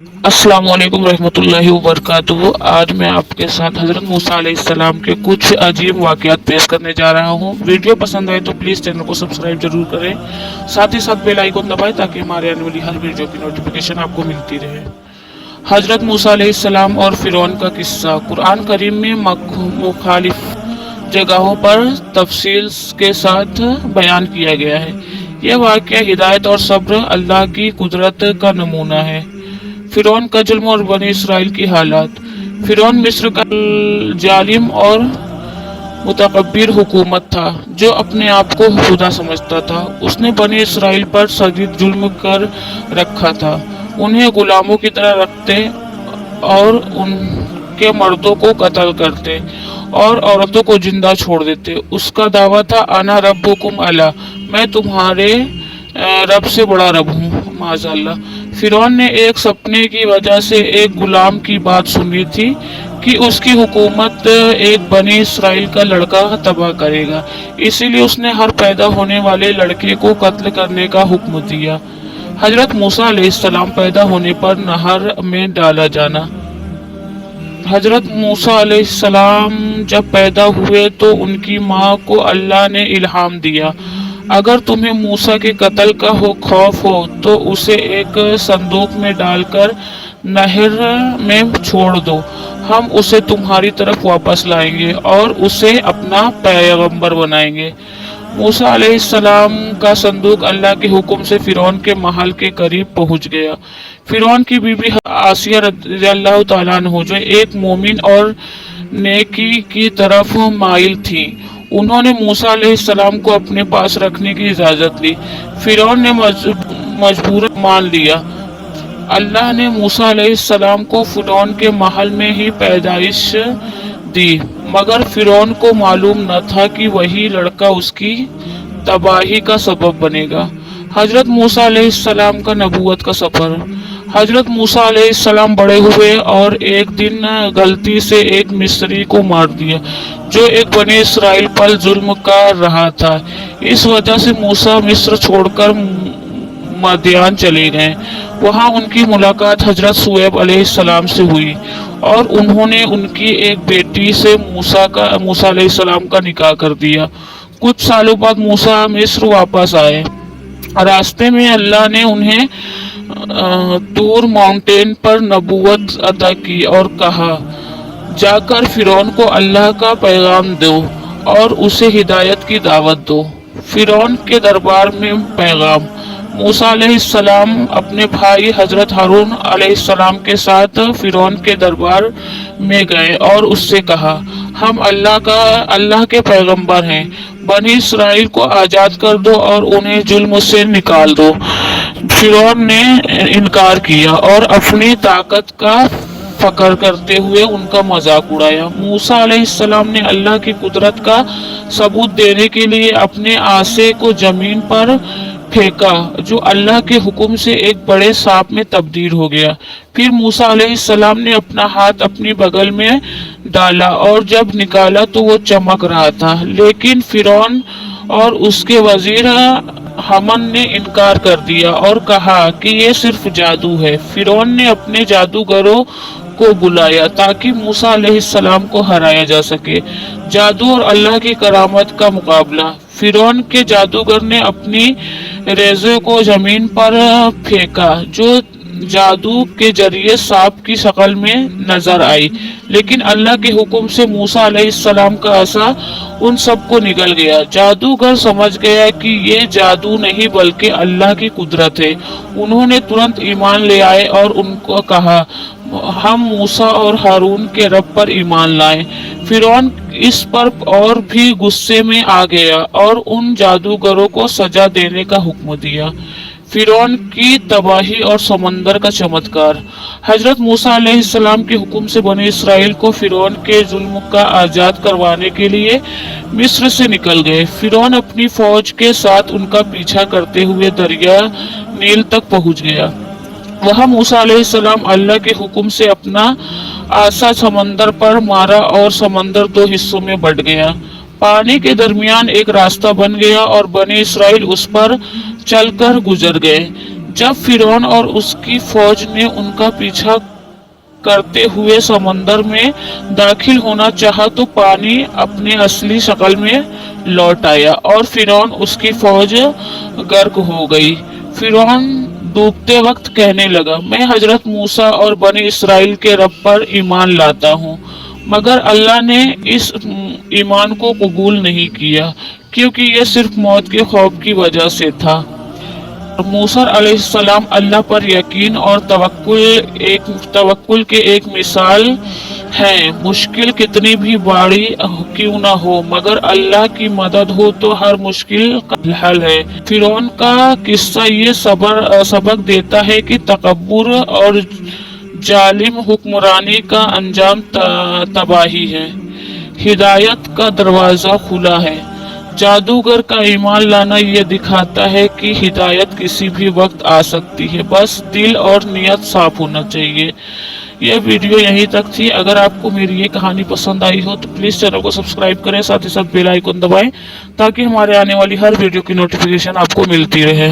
अस्सलाम वालेकुम रहमतुल्लाहि व बरकातुहू। आज मैं आपके साथ हज़रत मूसा अलैहिस्सलाम के कुछ अजीब वाक़यात पेश करने जा रहा हूँ। वीडियो पसंद आए तो प्लीज़ चैनल को सब्सक्राइब जरूर करें, साथ ही साथ बेल आइकन दबाएं ताकि हमारे आने वाली हर वीडियो की नोटिफिकेशन आपको मिलती रहे। हज़रत मूसा अलैहिस्सलाम और फ़िरौन का किस्सा कुरान करीम में मुखालिफ जगहों पर तफसील के साथ बयान किया गया है। यह वाक़या हिदायत और सब्र अल्लाह की कुदरत का नमूना है। फ़िरौन का जुल्म और बनी इसराइल की हालात। फ़िरौन मिस्र का जालिम और मुतकब्बिर हुकूमत था जो अपने आप को खुदा समझता था। उसने बनी इसराइल पर शदीद जुल्म कर रखा था, उन्हें गुलामों की तरह रखते और उनके मर्दों को कत्ल करते और औरतों को जिंदा छोड़ देते। उसका दावा था अना रब्बुकुम अला, मैं तुम्हारे रब से बड़ा रब हूँ। माज़अल्लाह। फ़िरौन ने एक सपने की वजह से एक गुलाम की बात सुनी थी कि उसकी हुकूमत एक बनी इसराइल का लड़का तबाह करेगा, इसीलिए उसने हर पैदा होने वाले लड़के को कत्ल करने का हुक्म दिया। हजरत मूसा अलैहिस्सलाम पैदा होने पर नहर में डाला जाना। हजरत मूसा अलैहिस्सलाम जब पैदा हुए तो उनकी माँ को अल्लाह ने इल्हाम दिया, अगर तुम्हें मूसा के कत्ल का खौफ हो तो उसे एक संदूक में डालकर नहर में छोड़ दो, हम उसे तुम्हारी तरफ वापस लाएंगे और उसे अपना पैगंबर बनाएंगे। मूसा अलैहिस्सलाम का संदूक अल्लाह के हुक्म से फ़िरौन के महल के करीब पहुंच गया। फ़िरौन की बीबी आसिया रज़ियल्लाहु ताला अन्हा, जो एक मोमिन और नेकी की तरफ माइल थी, उन्होंने मूसा अलैहिस्सलाम को अपने पास रखने की इजाज़त ली। फ़िरौन ने मजबूरन मान लिया। अल्लाह ने मूसा अलैहिस्सलाम को फ़िरौन के महल में ही पैदाइश दी, मगर फ़िरौन को मालूम न था कि वही लड़का उसकी तबाही का सबब बनेगा। हजरत मूसा अलैहिस्सलाम का नबूवत का सफ़र। हजरत मूसा अलैहिस्सलाम बड़े हुए और एक दिन गलती से एक मिस्री को मार दिया जो एक बनी इसराइल पर जुल्म कर रहा था। इस वजह से मूसा मिस्र छोड़कर मदियान चले गए। वहाँ उनकी मुलाकात हजरत शुएब अलैहिस्सलाम से हुई और उन्होंने उनकी एक बेटी से मूसा अलैहिस्सलाम का निकाह कर दिया। कुछ सालों बाद मूसा मिस्र वापस आए। रास्ते में अल्लाह ने उन्हें तूर माउंटेन पर नबूवत अता की और कहा, जाकर फ़िरौन को अल्लाह का पैगाम दो और उसे हिदायत की दावत दो। फ़िरौन के दरबार में पैगाम। मूसा अलैहिस्सलाम अपने भाई हजरत हारून अलैहिस्सलाम के साथ फ़िरौन के दरबार में गए और उससे कहा, हम अल्लाह के पैगंबर हैं, बनी इसराइल को आज़ाद कर दो और उन्हें जुल्म से निकाल दो। फ़िरौन ने इनकार किया और अपनी ताकत का फकर करते हुए उनका मजाक उड़ाया। मूसा अलैहिस्सलाम ने अल्लाह की कुदरत का सबूत देने के लिए अपने आसे को जमीन पर फेंका, जो अल्लाह के हुक्म से एक बड़े सांप में तब्दील हो गया। फिर मूसा अलैहिस्सलाम ने अपना हाथ अपनी बगल में डाला और जब निकाला तो वो चमक रहा था, लेकिन फ़िरौन और उसके वजीर हमन ने इनकार कर दिया और कहा कि ये सिर्फ जादू है। फ़िरौन ने अपने जादूगरों को बुलाया ताकि मूसा अलैहिस्सलाम को हराया जा सके। जादू और अल्लाह की करामत का मुकाबला। फ़िरौन के जादूगर ने अपनी रेज़े को जमीन पर फेंका जो जादू के जरिए सांप की शक्ल में नजर आई, लेकिन अल्लाह के हुक्म से मूसा अलैहिस्सलाम का असा उन सबको निगल गया। जादूगर समझ गया कि ये जादू नहीं बल्कि अल्लाह की कुदरत है। उन्होंने तुरंत ईमान ले आए और उनको कहा, हम मूसा और हारून के रब पर ईमान लाए। फ़िरौन इस पर और भी गुस्से में आ गया और उन जादूगरों को सजा देने का हुक्म दिया। फ़िरौन की तबाही और समंदर का चमत्कार। हजरत मूसा अलैहिस्सलाम के हुक्म से बनी इसराइल को फ़िरौन के जुल्म का आज़ाद करवाने के लिए मिस्र से निकल गए। फ़िरौन अपनी फौज के साथ उनका पीछा करते हुए दरिया नील तक पहुंच गया। वहाँ मूसा अलैहिस्सलाम अल्लाह के हुक्म से अपना आसा समंदर पर मारा और समंदर दो हिस्सों में बंट गया। पानी के दरमियान एक रास्ता बन गया और बनी इसराइल उस पर चलकर गुजर गए। जब फिरौन और उसकी फौज ने उनका पीछा करते हुए समंदर में दाखिल होना चाहा तो पानी अपने असली शक्ल में लौट आया और फिरौन उसकी फौज गर्क हो गई। फिरौन डूबते वक्त कहने लगा, मैं हजरत मूसा और बनी इसराइल के रब पर ईमान लाता हूँ, मगर अल्लाह ने इस ईमान को कबूल नहीं किया क्योंकि यह सिर्फ मौत के खौफ की वजह से था। मूसा अलैहिस्सलाम अल्लाह पर यकीन और तवक्कुल के एक मिसाल हैं। मुश्किल कितनी भी बड़ी क्यों ना हो, मगर अल्लाह की मदद हो तो हर मुश्किल का हल है। फिरौन का किस्सा ये सबक देता है कि तकब्बुर और जालिम हुक्मरानी का अंजाम तबाही है। हिदायत का दरवाजा खुला है। जादूगर का ईमान लाना यह दिखाता है कि हिदायत किसी भी वक्त आ सकती है, बस दिल और नियत साफ होना चाहिए। यह वीडियो यहीं तक थी। अगर आपको मेरी ये कहानी पसंद आई हो तो प्लीज़ चैनल को सब्सक्राइब करें, साथ ही साथ बेल आइकन दबाएं ताकि हमारे आने वाली हर वीडियो की नोटिफिकेशन आपको मिलती रहे।